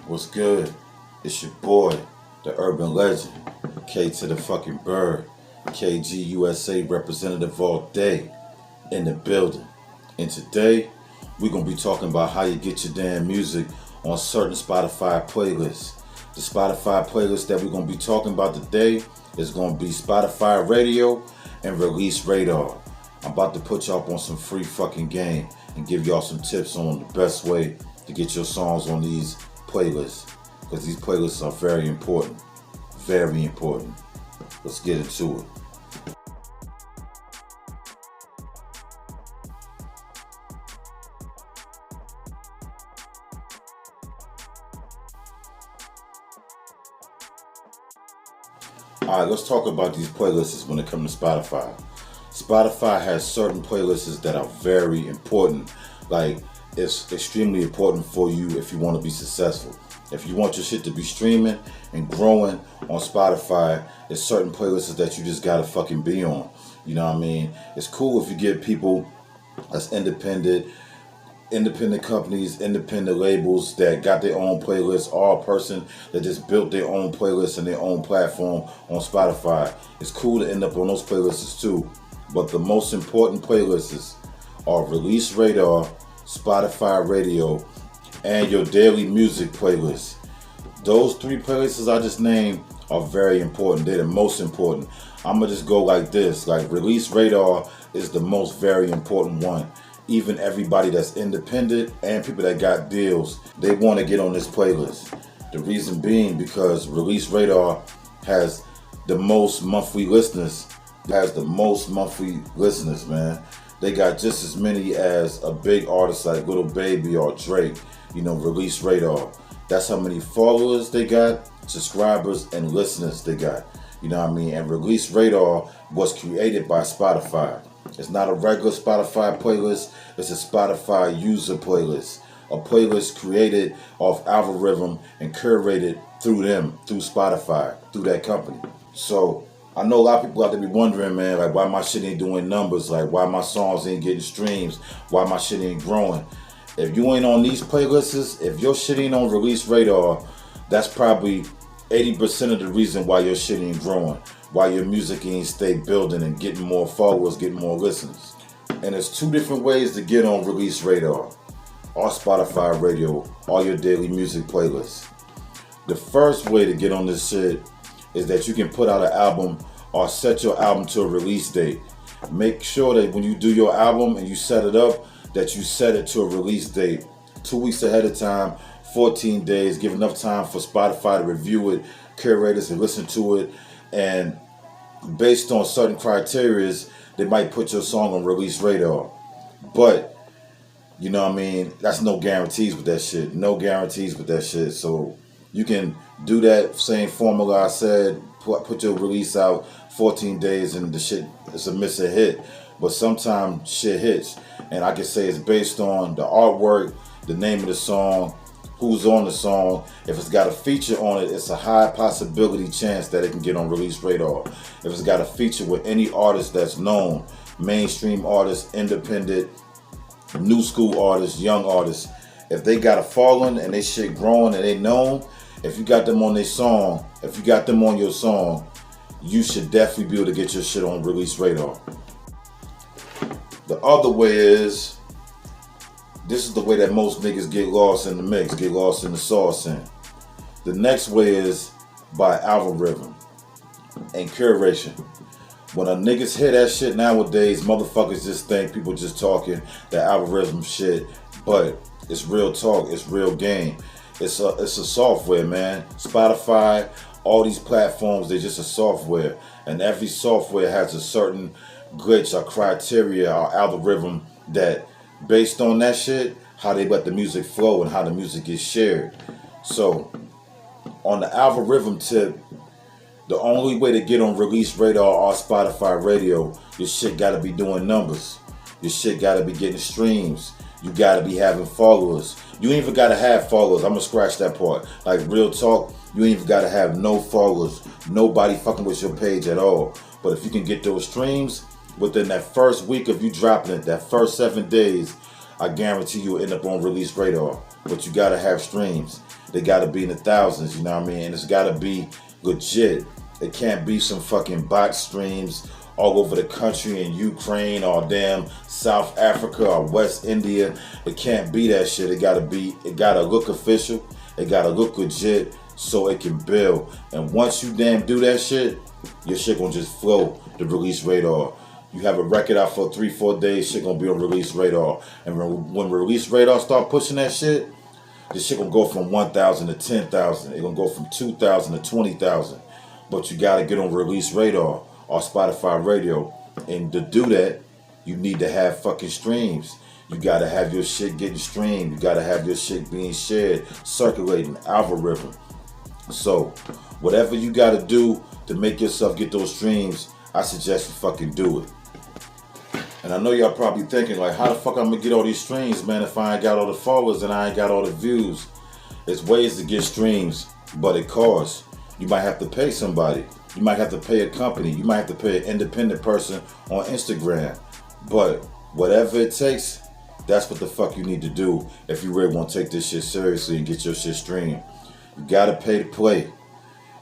What's good? It's your boy, the urban legend, K to the fucking bird, KG USA representative all day in the building. And today, we're gonna be talking about how you get your damn music on certain Spotify playlists. The Spotify playlist that we're gonna be talking about today is gonna be Spotify Radio and Release Radar. I'm about to put y'all up on some free fucking game and give y'all some tips on the best way to get your songs on these playlists, because these playlists are very important. Very important. Let's get into it. Alright, let's talk about these playlists when it comes to Spotify. Spotify has certain playlists that are very important. Like, it's extremely important for you if you want to be successful. If you want your shit to be streaming and growing on Spotify, there's certain playlists that you just gotta fucking be on. You know what I mean? It's cool if you get people that's independent companies, independent labels that got their own playlist, or a person that just built their own playlist and their own platform on Spotify. It's cool to end up on those playlists too. But the most important playlists are Release Radar, Spotify Radio, and your daily music playlist. Those three playlists I just named are very important. They're the most important. I'm gonna just go like this. Like, Release Radar is the most very important one. Even everybody that's independent and people that got deals, they want to get on this playlist. The reason being because Release Radar has the most monthly listeners. Man. They got just as many as a big artist like Lil Baby or Drake. You know, Release Radar. That's how many followers they got, subscribers, and listeners they got. You know what I mean? And Release Radar was created by Spotify. It's not a regular Spotify playlist. It's a Spotify user playlist. A playlist created off algorithm and curated through them, through Spotify, through that company. So I know a lot of people out there be wondering, man, like, why my shit ain't doing numbers, like why my songs ain't getting streams, why my shit ain't growing. If you ain't on these playlists, if your shit ain't on Release Radar, that's probably 80% of the reason why your shit ain't growing, why your music ain't stay building and getting more followers, getting more listeners. And there's two different ways to get on Release Radar, or Spotify Radio, or your daily music playlist. The first way to get on this shit is that you can put out an album or set your album to a release date. Make sure that when you do your album and you set it up, that you set it to a release date 2 weeks ahead of time, 14 days, give enough time for Spotify to review it, curators to listen to it, and based on certain criteria, they might put your song on Release Radar. But, you know what I mean, that's no guarantees with that shit. No guarantees with that shit. So you can do that same formula I said, put your release out 14 days and the shit is a missing hit. But sometimes shit hits. And I can say it's based on the artwork, the name of the song, who's on the song. If it's got a feature on it, it's a high possibility chance that it can get on Release Radar. If it's got a feature with any artist that's known, mainstream artists, independent, new school artists, young artists, if they got a following and they shit growing and they known, if you got them on their song, if you got them on your song, you should definitely be able to get your shit on Release Radar. The other way is, this is the way that most niggas get lost in the mix, get lost in the sauce in. The next way is by algorithm and curation. When a niggas hear that shit nowadays, motherfuckers just think people just talking the algorithm shit, but it's real talk, it's real game. It's a software, man. Spotify, all these platforms, they're just a software. And every software has a certain glitch or criteria or algorithm that, based on that shit, how they let the music flow and how the music gets shared. So, on the algorithm tip, the only way to get on Release Radar or Spotify Radio, your shit gotta be doing numbers. Your shit gotta be getting streams. You gotta be having followers. You ain't even gotta have followers. I'm gonna scratch that part. Like, real talk, you ain't even gotta have no followers. Nobody fucking with your page at all. But if you can get those streams within that first week of you dropping it, that first 7 days, I guarantee you'll end up on Release Radar. But you gotta have streams. they gotta be in the thousands, you know what I mean? And it's gotta be legit. It can't be some fucking bot streams all over the country in Ukraine or damn South Africa or West India. It can't be that shit. It gotta look official. It gotta look legit so it can build. And once you damn do that shit, your shit gonna just flow the Release Radar. You have a record out for 3-4 days, shit gonna be on Release Radar. And when Release Radar start pushing that shit, this shit gonna go from 1,000 to 10,000. It gonna go from 2,000 to 20,000. But you gotta get on Release Radar or Spotify Radio. And to do that, you need to have fucking streams. You gotta have your shit getting streamed. You gotta have your shit being shared, circulating, algorithm. So, whatever you gotta do to make yourself get those streams, I suggest you fucking do it. And I know y'all probably thinking, like, how the fuck I'm gonna get all these streams, man, if I ain't got all the followers and I ain't got all the views? There's ways to get streams, but it costs. You might have to pay somebody. You might have to pay a company. You might have to pay an independent person on Instagram. But whatever it takes, that's what the fuck you need to do if you really want to take this shit seriously and get your shit streamed. You gotta pay to play.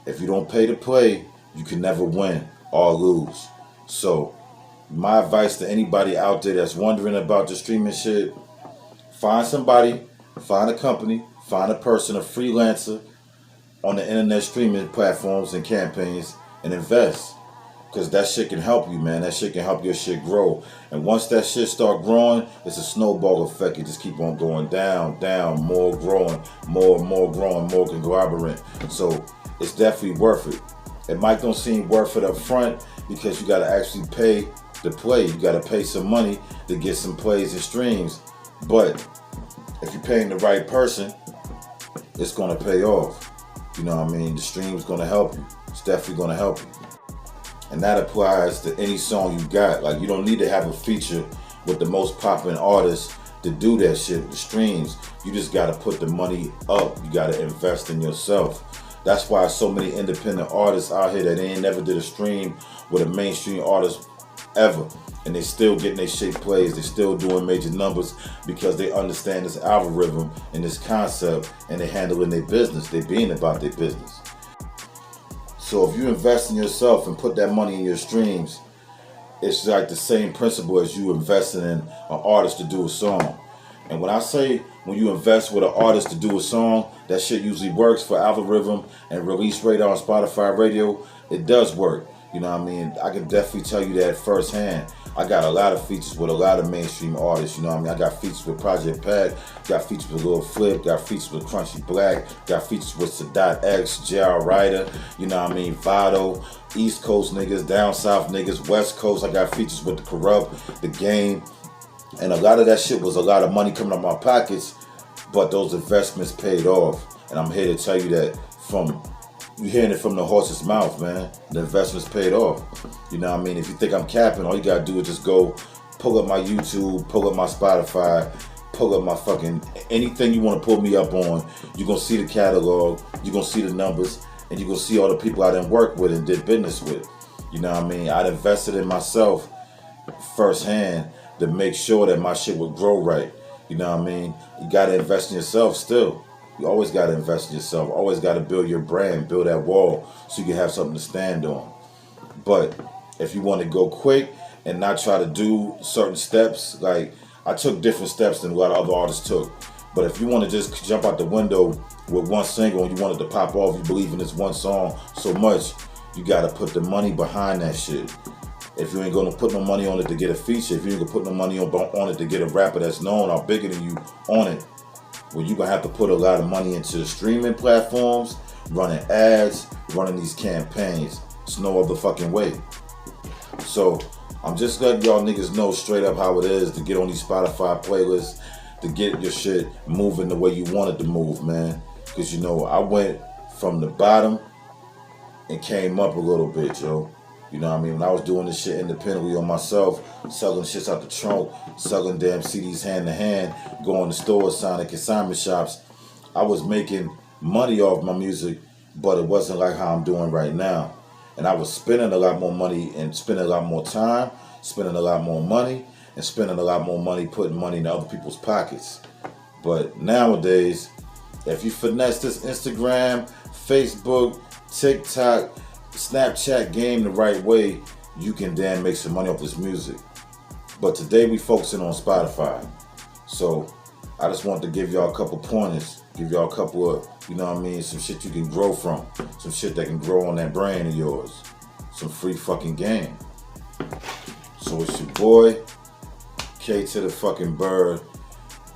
If you don't pay to play, you can never win or lose. So, my advice to anybody out there that's wondering about the streaming shit, find somebody, find a company, find a person, a freelancer on the internet streaming platforms and campaigns and invest. Because that shit can help you, man. That shit can help your shit grow. And once that shit start growing, it's a snowball effect. It just keep on going down, more growing, more growing, more conglomerate. So it's definitely worth it. It might don't seem worth it up front because you got to actually pay to play. You got to pay some money to get some plays and streams. But if you're paying the right person, it's going to pay off. You know what I mean? The stream's going to help you. It's definitely going to help you. And that applies to any song you got. Like, you don't need to have a feature with the most popping artists to do that shit, the streams. You just got to put the money up. You got to invest in yourself. That's why so many independent artists out here that ain't never did a stream with a mainstream artist ever. And they still getting their shit plays. They still doing major numbers because they understand this algorithm and this concept, and they handling their business. They being about their business. So if you invest in yourself and put that money in your streams, it's like the same principle as you investing in an artist to do a song. And when I say when you invest with an artist to do a song, that shit usually works for algorithm and Release Radar on Spotify Radio. It does work. You know what I mean? I can definitely tell you that firsthand. I got a lot of features with a lot of mainstream artists, you know what I mean? I got features with Project Pat, got features with Lil Flip, got features with Crunchy Black, got features with Sadat X, J.R. Ryder, you know what I mean? Vado, East Coast niggas, down South niggas, West Coast. I got features with The Corrupt, The Game. And a lot of that shit was a lot of money coming out my pockets, but those investments paid off. And I'm here to tell you that you hearing it from the horse's mouth, man. The investments paid off. You know what I mean? If you think I'm capping, all you gotta do is just go pull up my YouTube, pull up my Spotify, pull up my fucking anything you want to pull me up on. You're gonna see the catalog, you're gonna see the numbers, and you're gonna see all the people I done worked with and did business with. You know what I mean? I'd invested in myself firsthand to make sure that my shit would grow right. You know what I mean? You gotta invest in yourself still. You always got to invest in yourself. Always got to build your brand, build that wall so you can have something to stand on. But if you want to go quick and not try to do certain steps, like I took different steps than a lot of other artists took. But if you want to just jump out the window with one single and you want it to pop off, you believe in this one song so much, you got to put the money behind that shit. If you ain't going to put no money on it to get a feature, if you ain't going to put no money on it to get a rapper that's known or bigger than you on it, well, you're going to have to put a lot of money into the streaming platforms, running ads, running these campaigns. It's no other fucking way. So, I'm just letting y'all niggas know straight up how it is to get on these Spotify playlists, to get your shit moving the way you want it to move, man. Because, you know, I went from the bottom and came up a little bit, yo. You know what I mean? When I was doing this shit independently on myself, selling shits out the trunk, selling damn CDs hand to hand, going to stores, signing consignment shops, I was making money off my music, but it wasn't like how I'm doing right now. And I was spending a lot more money and spending a lot more time, spending a lot more money, and spending a lot more money putting money in other people's pockets. But nowadays, If you finesse this Instagram, Facebook, TikTok, Snapchat game the right way, you can then make some money off this music. But today we focusing on Spotify. So I just want to give y'all a couple pointers, give y'all a couple of, you know what I mean, some shit you can grow from, some shit that can grow on that brain of yours, some free fucking game. So it's your boy, K to the fucking bird,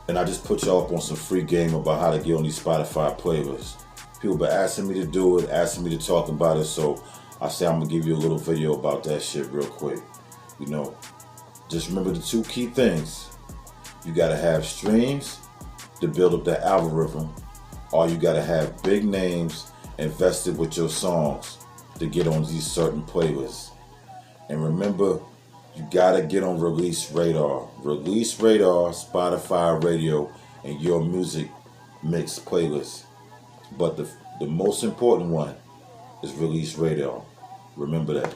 and I just put y'all up on some free game about how to get on these Spotify playlists. People been asking me to do it, asking me to talk about it, so I say I'm gonna give you a little video about that shit real quick. You know, just remember the two key things. You gotta have streams to build up that algorithm, or you gotta have big names invested with your songs to get on these certain playlists. And remember, you gotta get on Release Radar. Release Radar, Spotify Radio, and your music mix playlist. But the most important one is Release Radar. Remember that.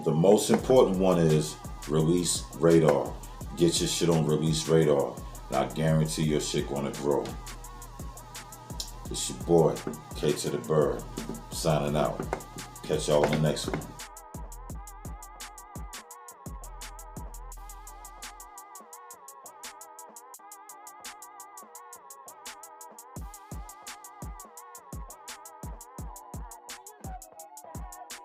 The most important one is Release Radar. Get your shit on Release Radar, and I guarantee your shit gonna grow. It's your boy, K to the bird, signing out. Catch y'all in the next one.